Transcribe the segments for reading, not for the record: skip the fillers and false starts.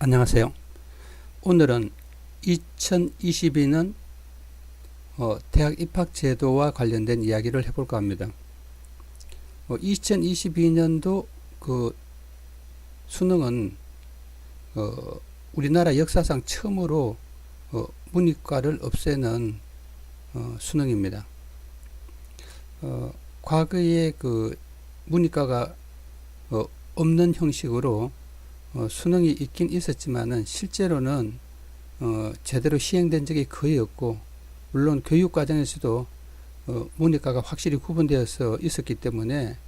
안녕하세요. 오늘은 2022년 대학 입학 제도와 관련된 이야기를 해볼까 합니다. 2022년도 그 수능은 우리나라 역사상 처음으로 문이과를 없애는 수능입니다. 과거에 그 문이과가 없는 형식으로 수능이 있긴 있었지만은 실제로는 제대로 시행된 적이 거의 없고, 물론 교육 과정에서도 문이과가 확실히 구분되어서 있었기 때문에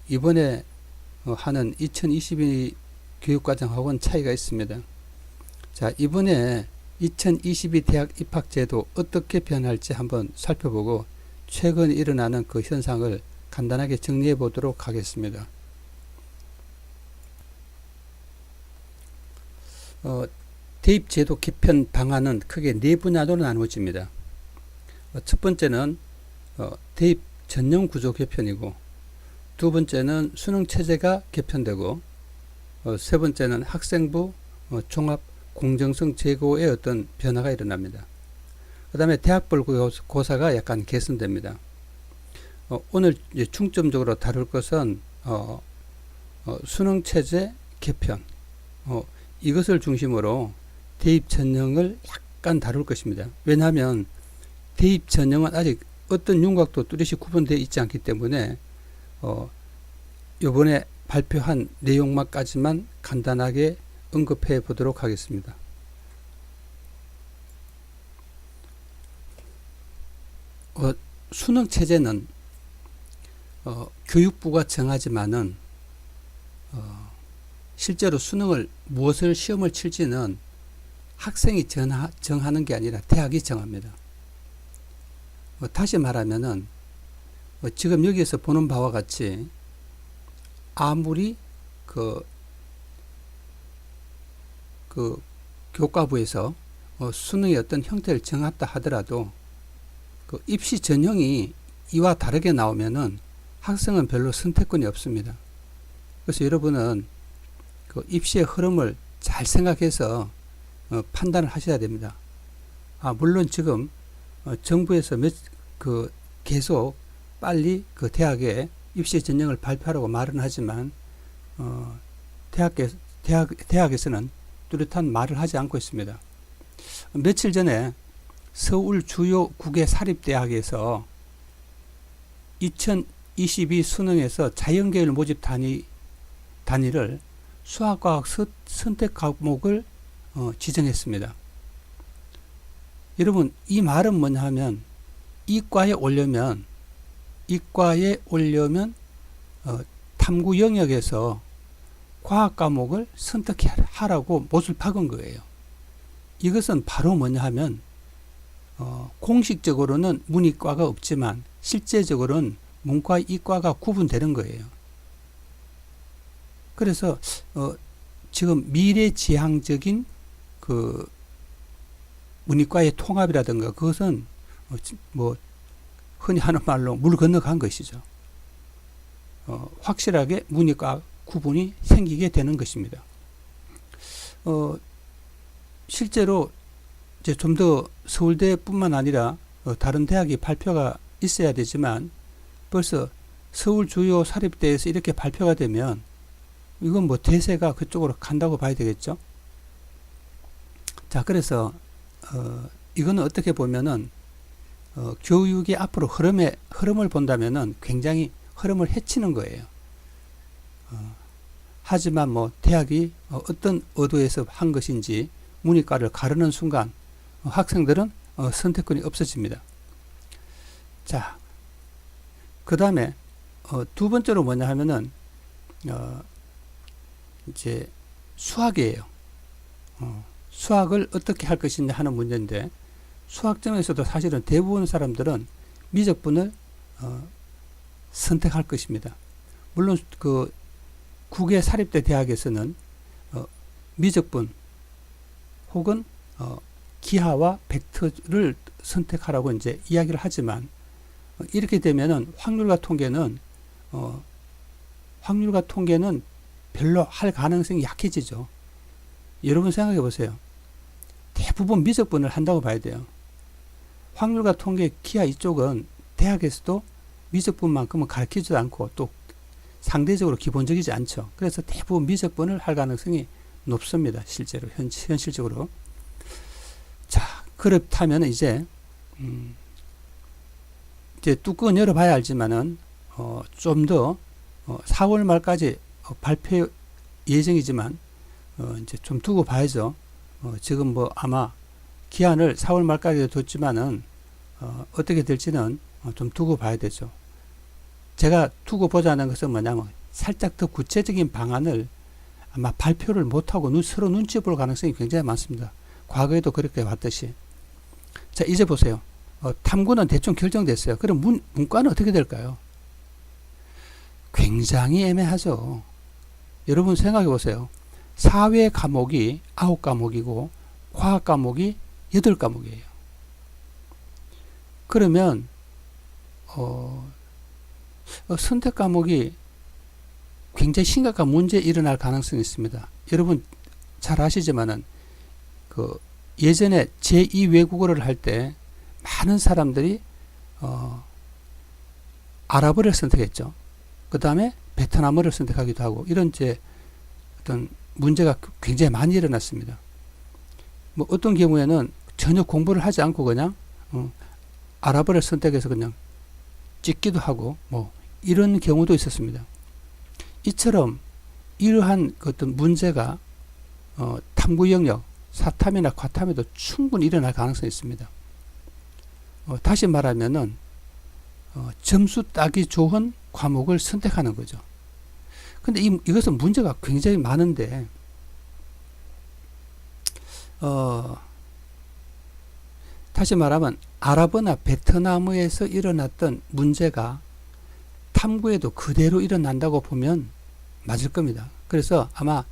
이번에 하는 2022 교육과정하고는 차이가 있습니다. 자, 이번에 2022 대학 입학제도 어떻게 변할지 한번 살펴보고 최근 일어나는 그 현상을 간단하게 정리해 보도록 하겠습니다. 대입제도 개편 방안은 크게 네 분야로 나누어집니다. 첫 번째는 대입 전형 구조 개편이고, 두 번째는 수능 체제가 개편되고, 세 번째는 학생부 종합 공정성 제고의 어떤 변화가 일어납니다. 그 다음에 대학별 고사가 약간 개선됩니다. 오늘 중점적으로 다룰 것은 수능 체제 개편, 이것을 중심으로 대입 전형을 약간 다룰 것입니다. 왜냐하면 대입 전형은 아직 어떤 윤곽도 뚜렷이 구분되어 있지 않기 때문에 이번에 발표한 내용만까지만 간단하게 언급해 보도록 하겠습니다. 수능 체제는 교육부가 정하지만은 실제로 수능을 무엇을 시험을 칠지는 학생이 정하는 게 아니라 대학이 정합니다. 다시 말하면은 지금 여기에서 보는 바와 같이 아무리 그 교과부에서 수능의 어떤 형태를 정했다 하더라도 그 입시 전형이 이와 다르게 나오면은 학생은 별로 선택권이 없습니다. 그래서 여러분은 그 입시의 흐름을 잘 생각해서 판단을 하셔야 됩니다. 물론 지금 정부에서 계속 빨리 그 대학의 입시 전형을 발표하라고 말은 하지만 대학에서는 뚜렷한 말을 하지 않고 있습니다. 며칠 전에 서울 주요 국외 사립대학에서 2022 수능에서 자연계열 모집 단위를 수학과학 선택 과목을 지정했습니다. 여러분, 이 말은 뭐냐 하면 이과에 오려면 탐구 영역에서 과학 과목을 선택하라고 못을 박은 거예요. 이것은 바로 뭐냐 하면 공식적으로는 문이과가 없지만 실제적으로는 문과 이과가 구분되는 거예요. 그래서 지금 미래지향적인 그 문이과의 통합이라든가 그것은 뭐 흔히 하는 말로 물 건너간 것이죠. 확실하게 문이과 구분이 생기게 되는 것입니다. 실제로 이제 좀 더 서울대뿐만 아니라 다른 대학이 발표가 있어야 되지만 벌써 서울 주요 사립대에서 이렇게 발표가 되면 이건 뭐 대세가 그쪽으로 간다고 봐야 되겠죠. 자, 그래서 이거는 어떻게 보면은 교육의 앞으로 흐름을 본다면은 굉장히 흐름을 해치는 거예요. 하지만 뭐 대학이 어떤 의도에서 한 것인지 문이과를 가르는 순간 학생들은 선택권이 없어집니다. 자, 그 다음에 두 번째로 뭐냐 하면은 이제 수학이에요. 수학을 어떻게 할 것이냐 하는 문제인데, 수학점에서도 사실은 대부분 사람들은 미적분을 선택할 것입니다. 물론 그 국외 사립대 대학에서는 미적분 혹은 기하와 벡터를 선택하라고 이제 이야기를 하지만 이렇게 되면은 확률과 통계는 별로 할 가능성이 약해지죠. 여러분 생각해 보세요. 대부분 미적분을 한다고 봐야 돼요. 확률과 통계, 기하 이쪽은 대학에서도 미적분만큼은 가르치지도 않고 또 상대적으로 기본적이지 않죠. 그래서 대부분 미적분을 할 가능성이 높습니다. 실제로 현실적으로. 자, 그렇다면 이제 뚜껑은 열어봐야 알지만은 좀 더 4월 말까지 발표 예정이지만 이제 좀 두고 봐야죠. 지금 뭐 아마 기한을 4월 말까지 뒀지만은 어떻게 될지는 좀 두고 봐야 되죠. 제가 두고 보자는 것은 뭐냐면 살짝 더 구체적인 방안을 아마 발표를 못하고 서로 눈치 볼 가능성이 굉장히 많습니다. 과거에도 그렇게 봤듯이. 자, 이제 보세요. 탐구는 대충 결정됐어요. 그럼 문과는 어떻게 될까요? 굉장히 애매하죠. 여러분 생각해 보세요. 사회 과목이 9과목이고 과학 과목이 8과목이에요. 그러면 선택 과목이 굉장히 심각한 문제 일어날 가능성이 있습니다. 여러분 잘 아시지만은 예전에 제2 외국어를 할 때 많은 사람들이 아랍어를 선택했죠. 그 다음에 베트남어를 선택하기도 하고 이런 어떤 문제가 굉장히 많이 일어났습니다. 뭐 어떤 경우에는 전혀 공부를 하지 않고 그냥 아랍어를 선택해서 그냥 찍기도 하고 뭐 이런 경우도 있었습니다. 이처럼 이러한 어떤 문제가 탐구 영역, 사탐이나 과탐에도 충분히 일어날 가능성이 있습니다. 다시 말하면은 점수 따기 좋은 과목을 선택하는 거죠. 근데 이것은 문제가 굉장히 많은데 다시 말하면 아랍어나 베트남어에서 일어났던 문제가 탐구에도 그대로 일어난다고 보면 맞을 겁니다. 그래서 아마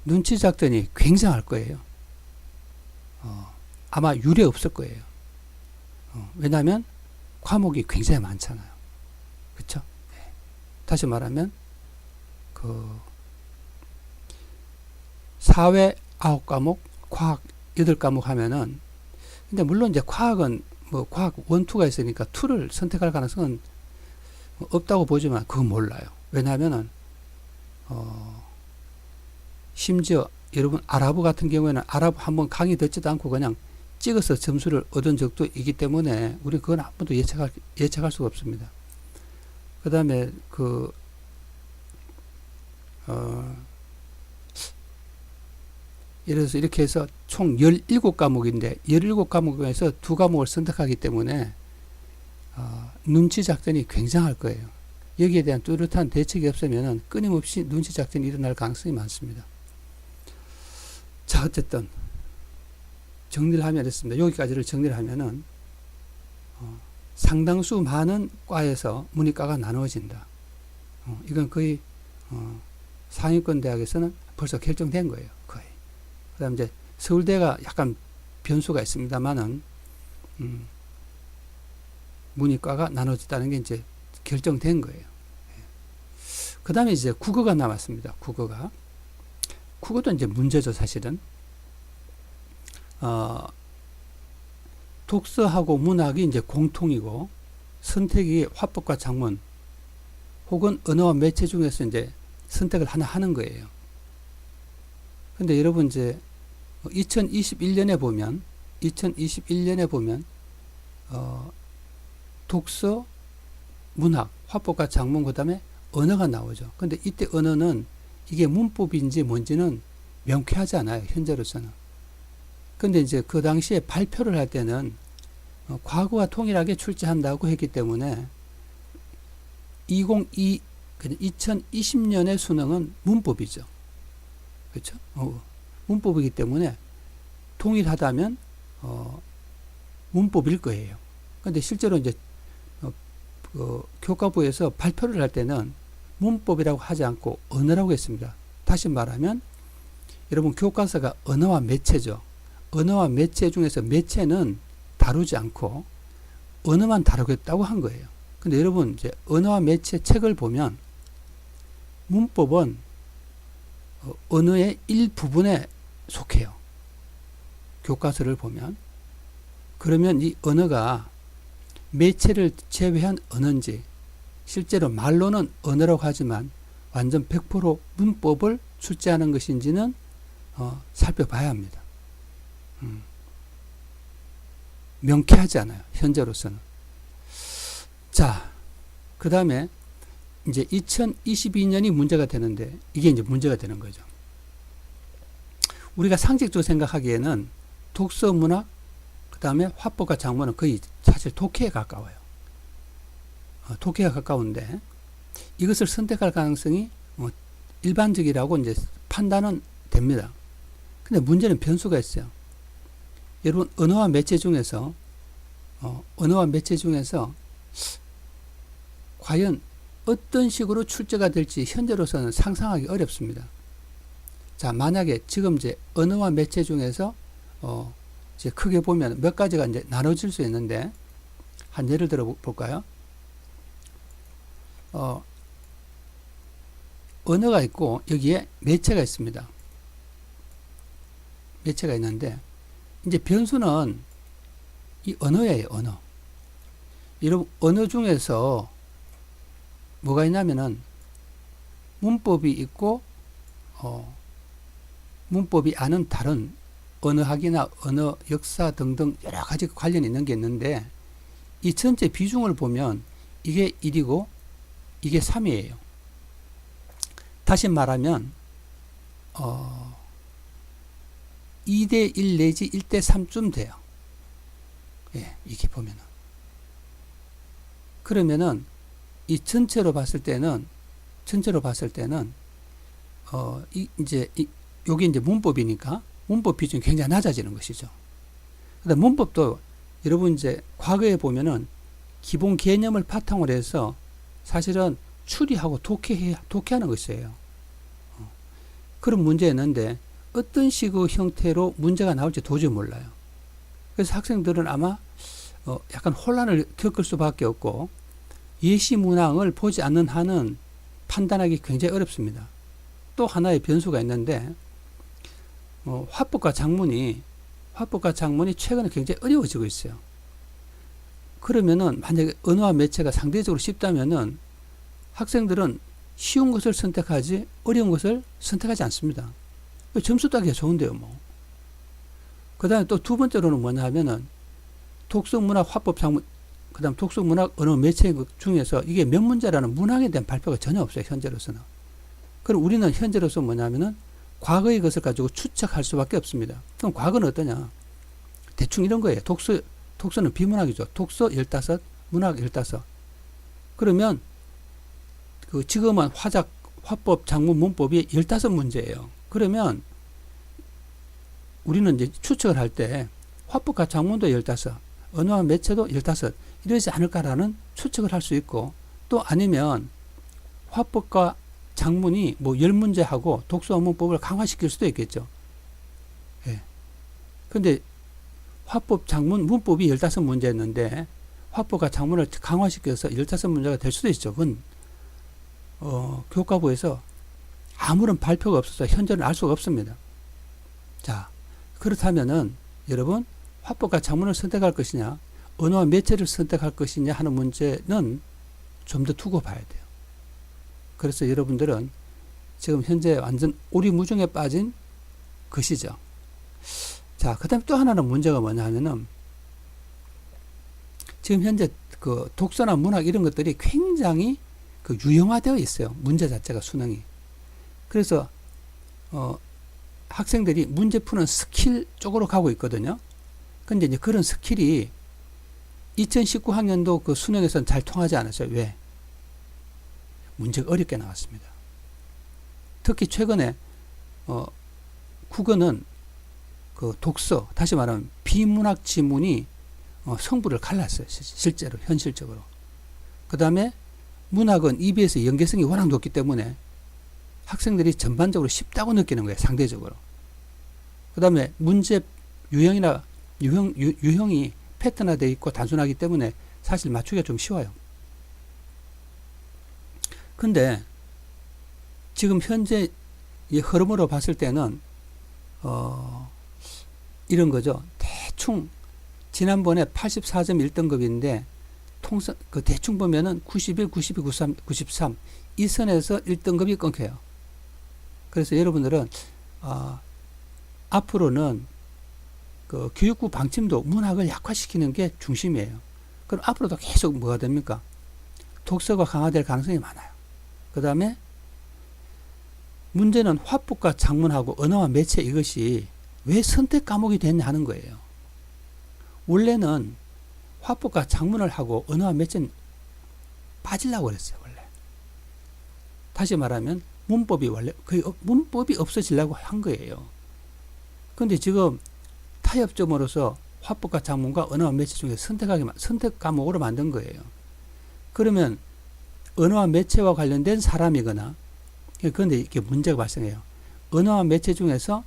눈치 작전이 굉장할 거예요. 아마 유례 없을 거예요. 왜냐하면 과목이 굉장히 많잖아요. 그렇죠? 네. 다시 말하면 사회 9과목, 과학 8과목 하면은 근데 물론 이제 과학은 뭐 과학 1, 2가 있으니까 2를 선택할 가능성은 없다고 보지만 그건 몰라요. 왜냐하면은 심지어 여러분 아랍어 같은 경우에는 아랍어 한번 강의 듣지도 않고 그냥 찍어서 점수를 얻은 적도 있기 때문에 우리 그건 한 번도 예측할 수가 없습니다. 그 다음에 예를 들어서 이렇게 해서 총 17과목인데 17과목에서 2과목을 선택하기 때문에 눈치 작전이 굉장할 거예요. 여기에 대한 뚜렷한 대책이 없으면 끊임없이 눈치 작전이 일어날 가능성이 많습니다. 자, 어쨌든 정리를 하면 됐습니다. 여기까지를 정리를 하면은 상당수 많은 과에서 문이과가 나누어진다. 이건 거의 상위권 대학에서는 벌써 결정된 거예요. 거의. 그 다음 이제 서울대가 약간 변수가 있습니다만은 문이과가 나눠졌다는 게 이제 결정된 거예요. 그 다음에 이제 국어가 남았습니다. 국어도 이제 문제죠, 사실은. 독서하고 문학이 이제 공통이고 선택이 화법과 작문 혹은 언어와 매체 중에서 이제 선택을 하나 하는 거예요. 근데 여러분 이제 2021년에 보면 독서, 문학, 화법과 작문 그다음에 언어가 나오죠. 근데 이때 언어는 이게 문법인지 뭔지는 명쾌하지 않아요. 현재로서는. 근데 이제 그 당시에 발표를 할 때는 과거와 동일하게 출제한다고 했기 때문에 2020년의 수능은 문법이죠. 그렇죠? 문법이기 때문에 동일하다면 문법일 거예요. 근데 실제로 이제 교과부에서 발표를 할 때는 문법이라고 하지 않고 언어라고 했습니다. 다시 말하면 여러분 교과서가 언어와 매체죠. 언어와 매체 중에서 매체는 다루지 않고 언어만 다루겠다고 한 거예요. 근데 여러분 이제 언어와 매체 책을 보면 문법은 언어의 일부분에 속해요. 교과서를 보면. 그러면 이 언어가 매체를 제외한 언어인지, 실제로 말로는 언어라고 하지만 완전 100% 문법을 출제하는 것인지는 살펴봐야 합니다. 명쾌하지 않아요. 현재로서는. 자, 그 다음에 이제 2022년이 문제가 되는데, 이게 이제 문제가 되는 거죠. 우리가 상식적으로 생각하기에는 독서 문학, 그 다음에 화법과 작문은 거의 사실 독해에 가까워요. 독해가 가까운데, 이것을 선택할 가능성이 일반적이라고 이제 판단은 됩니다. 근데 문제는 변수가 있어요. 여러분, 언어와 매체 중에서 과연 어떤 식으로 출제가 될지 현재로서는 상상하기 어렵습니다. 자, 만약에 지금 이제 언어와 매체 중에서 이제 크게 보면 몇 가지가 이제 나눠질 수 있는데, 한 예를 들어 볼까요? 언어가 있고 여기에 매체가 있습니다. 매체가 있는데, 이제 변수는 이 언어예요, 언어. 여러분, 언어 중에서 뭐가 있냐면은 문법이 있고 문법이 아는 다른 언어학이나 언어 역사 등등 여러 가지 관련이 있는 게 있는데, 이 전체 비중을 보면 이게 1이고 이게 3이에요. 다시 말하면 2대 1 내지 1대 3쯤 돼요. 예, 이게 보면은. 그러면은 이 전체로 봤을 때는 요게 이제 문법이니까 문법 비중이 굉장히 낮아지는 것이죠. 그다음 문법도 여러분 이제 과거에 보면은 기본 개념을 바탕으로 해서 사실은 추리하고 독해하는 것이에요. 그런 문제였는데 어떤 식의 형태로 문제가 나올지 도저히 몰라요. 그래서 학생들은 아마 약간 혼란을 겪을 수밖에 없고, 예시 문항을 보지 않는 한은 판단하기 굉장히 어렵습니다. 또 하나의 변수가 있는데, 화법과 작문이 최근에 굉장히 어려워지고 있어요. 그러면은 만약에 언어와 매체가 상대적으로 쉽다면은 학생들은 쉬운 것을 선택하지 어려운 것을 선택하지 않습니다. 점수 따기가 좋은데요, 뭐. 그 다음에 또 두 번째로는 뭐냐 하면은 독서, 문학, 화법, 작문, 그 다음 독서, 문학, 언어, 매체 중에서 이게 몇 문제라는 문항에 대한 발표가 전혀 없어요, 현재로서는. 그럼 우리는 현재로서 뭐냐면은 과거의 것을 가지고 추측할 수밖에 없습니다. 그럼 과거는 어떠냐? 대충 이런 거예요. 독서는 비문학이죠. 독서 15, 문학 15. 그러면 지금은 화법, 작문, 문법이 15문제예요. 그러면 우리는 이제 추측을 할 때 화법과 작문도 15, 언어와 매체도 15, 이러지 않을까라는 추측을 할 수 있고, 또 아니면 화법과 작문이 뭐 10문제 하고 독서와 문법을 강화시킬 수도 있겠죠. 예. 근데 화법, 작문, 문법이 15문제였는데 화법과 작문을 강화시켜서 15문제가 될 수도 있죠. 그건 교과부에서 아무런 발표가 없어서 현재는 알 수가 없습니다. 자, 그렇다면은 여러분, 화법과 작문을 선택할 것이냐, 언어와 매체를 선택할 것이냐 하는 문제는 좀 더 두고 봐야 돼요. 그래서 여러분들은 지금 현재 완전 오리무중에 빠진 것이죠. 자, 그 다음에 또 하나는 문제가 뭐냐 하면은, 지금 현재 독서나 문학 이런 것들이 굉장히 유형화되어 있어요. 문제 자체가 수능이. 그래서 학생들이 문제 푸는 스킬 쪽으로 가고 있거든요. 근데 이제 그런 스킬이 2019학년도 그 수능에서는 잘 통하지 않았어요. 왜? 문제가 어렵게 나왔습니다. 특히 최근에 국어는 독서, 다시 말하면 비문학 지문이 성부를 갈랐어요. 실제로, 현실적으로. 그 다음에 문학은 EBS 연계성이 워낙 높기 때문에 학생들이 전반적으로 쉽다고 느끼는 거예요. 상대적으로. 그 다음에 문제 유형이 패턴화되어 있고 단순하기 때문에 사실 맞추기가 좀 쉬워요. 근데 지금 현재 이 흐름으로 봤을 때는 이런 거죠. 대충 지난번에 84점 1등급인데 통상 그 대충 보면은 91, 92, 93, 93 이 선에서 1등급이 끊겨요. 그래서 여러분들은 앞으로는 그 교육부 방침도 문학을 약화시키는 게 중심이에요. 그럼 앞으로도 계속 뭐가 됩니까? 독서가 강화될 가능성이 많아요. 그 다음에 문제는 화법과 작문하고 언어와 매체 이것이 왜 선택 과목이 됐냐 하는 거예요. 원래는 화법과 작문을 하고 언어와 매체는 빠지려고 그랬어요. 원래. 다시 말하면 문법이 원래 거의 문법이 없어지려고 한 거예요. 그런데 지금 타협점으로서 화법과 작문과 언어와 매체 중에 선택 과목으로 만든 거예요. 그러면 언어와 매체와 관련된 사람이거나 그런데 이게 문제가 발생해요. 언어와 매체 중에서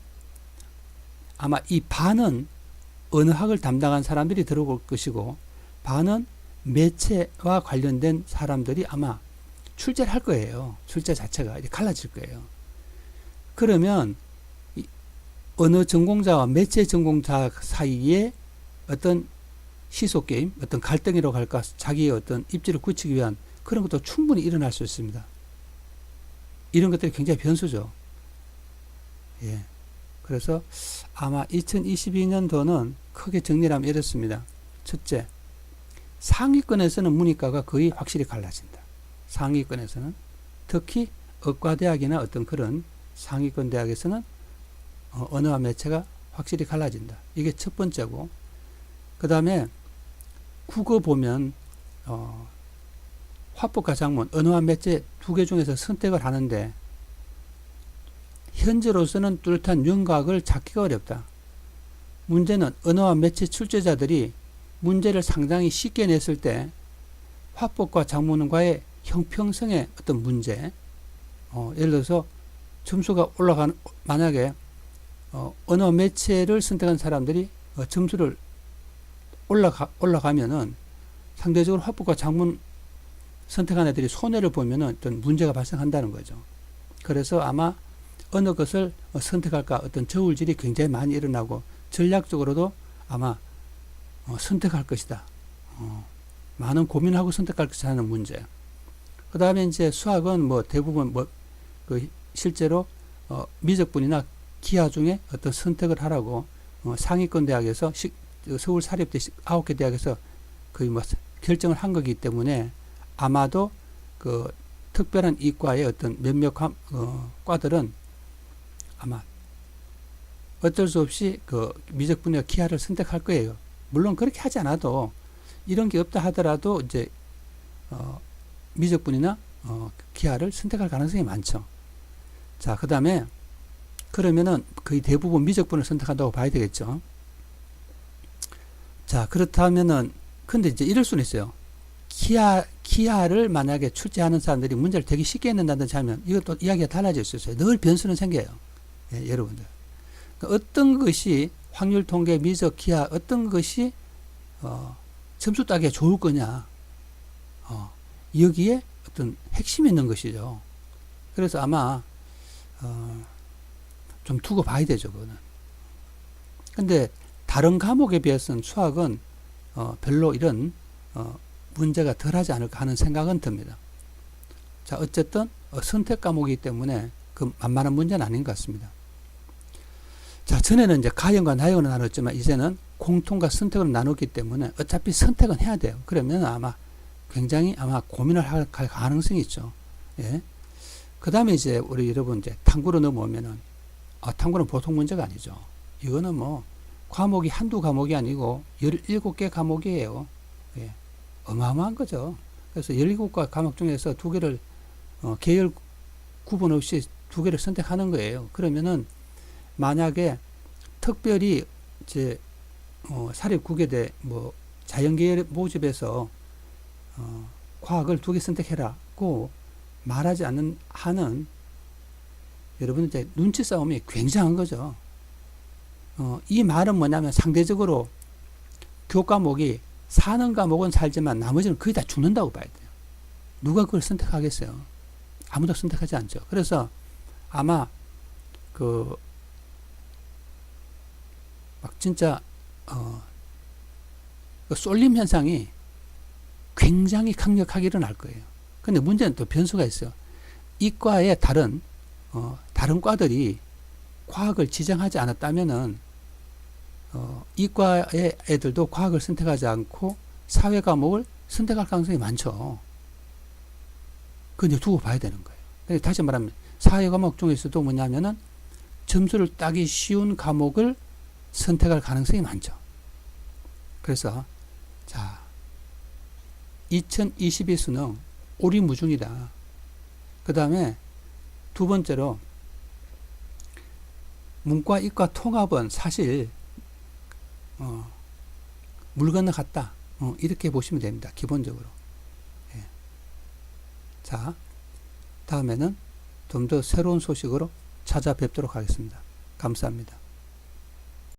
아마 이 반은 언어학을 담당한 사람들이 들어올 것이고 반은 매체와 관련된 사람들이 아마 출제를 할 거예요. 출제 자체가 이제 갈라질 거예요. 그러면 언어 전공자와 매체 전공자 사이에 어떤 시소게임, 어떤 갈등이라고 할까, 자기의 어떤 입지를 굳히기 위한 그런 것도 충분히 일어날 수 있습니다. 이런 것들이 굉장히 변수죠. 예. 그래서 아마 2022년도는 크게 정리를 하면 이렇습니다. 첫째, 상위권에서는 문이과가 거의 확실히 갈라진다. 상위권에서는. 특히 의과대학이나 어떤 그런 상위권 대학에서는 언어와 매체가 확실히 갈라진다. 이게 첫 번째고, 그 다음에 국어 보면 화법과 작문, 언어와 매체 두 개 중에서 선택을 하는데 현재로서는 뚜렷한 윤곽을 찾기가 어렵다. 문제는 언어와 매체 출제자들이 문제를 상당히 쉽게 냈을 때 화법과 작문과의 형평성의 어떤 문제, 예를 들어서 점수가 만약에 언어 매체를 선택한 사람들이 점수를 올라가면은 상대적으로 화법과 작문 선택한 애들이 손해를 보면은 어떤 문제가 발생한다는 거죠. 그래서 아마 어느 것을 선택할까 어떤 저울질이 굉장히 많이 일어나고 전략적으로도 아마 선택할 것이다. 많은 고민하고 선택할 것이다 하는 문제. 그 다음에 이제 수학은 뭐 대부분 실제로 미적분이나 기하 중에 어떤 선택을 하라고 상위권 대학에서 서울 사립대 9개 대학에서 거의 뭐 결정을 한 거기 때문에 아마도 그 특별한 이과의 어떤 몇몇 과들은 아마 어쩔 수 없이 그 미적분이나 기하를 선택할 거예요. 물론 그렇게 하지 않아도 이런 게 없다 하더라도 이제 미적분이나 기하를 선택할 가능성이 많죠. 자, 그 다음에 그러면은 거의 대부분 미적분을 선택한다고 봐야 되겠죠. 자, 그렇다면은 근데 이제 이럴 수는 있어요. 기하를 만약에 출제하는 사람들이 문제를 되게 쉽게 낸다든지 하면 이것도 이야기가 달라질 수 있어요. 늘 변수는 생겨요. 예, 여러분들. 그러니까 어떤 것이 확률 통계, 미적, 기하 어떤 것이 점수 따기에 좋을 거냐. 여기에 어떤 핵심이 있는 것이죠. 그래서 아마 좀 두고 봐야 되죠, 그거는. 근데 다른 과목에 비해서는 수학은 별로 이런 문제가 덜하지 않을까 하는 생각은 듭니다. 자, 어쨌든 선택 과목이기 때문에 그 만만한 문제는 아닌 것 같습니다. 자, 전에는 이제 가형과 나형으로 나눴지만 이제는 공통과 선택으로 나눴기 때문에 어차피 선택은 해야 돼요. 그러면 아마 굉장히 고민을 할 가능성이 있죠. 예. 그 다음에 이제 우리 여러분 이제 탐구로 넘어오면은 탐구는 보통 문제가 아니죠. 이거는 뭐 과목이 한두 과목이 아니고 17개 과목이에요. 예. 어마어마한 거죠. 그래서 17개 과목 중에서 두 개를 계열 구분 없이 두 개를 선택하는 거예요. 그러면은 만약에 특별히 이제 사립국외대 뭐 자연계열 모집에서 과학을 두 개 선택해라고 말하지 않는 한은 여러분 이제 눈치 싸움이 굉장한 거죠. 이 말은 뭐냐면 상대적으로 교과목이 사는 과목은 살지만 나머지는 거의 다 죽는다고 봐야 돼요. 누가 그걸 선택하겠어요? 아무도 선택하지 않죠. 그래서 아마 그 막 진짜 그 쏠림 현상이 굉장히 강력하게 일어날 거예요. 근데 문제는 또 변수가 있어요. 이과의 다른 과들이 과학을 지정하지 않았다면은 이과의 애들도 과학을 선택하지 않고 사회 과목을 선택할 가능성이 많죠. 그건 두고 봐야 되는 거예요. 다시 말하면 사회 과목 중에서도 뭐냐면은 점수를 따기 쉬운 과목을 선택할 가능성이 많죠. 그래서 자, 2022 수능 오리무중이다. 그 다음에 두 번째로 문과 이과 통합은 사실 물 건너갔다. 이렇게 보시면 됩니다. 기본적으로. 예. 자, 다음에는 좀 더 새로운 소식으로 찾아뵙도록 하겠습니다. 감사합니다.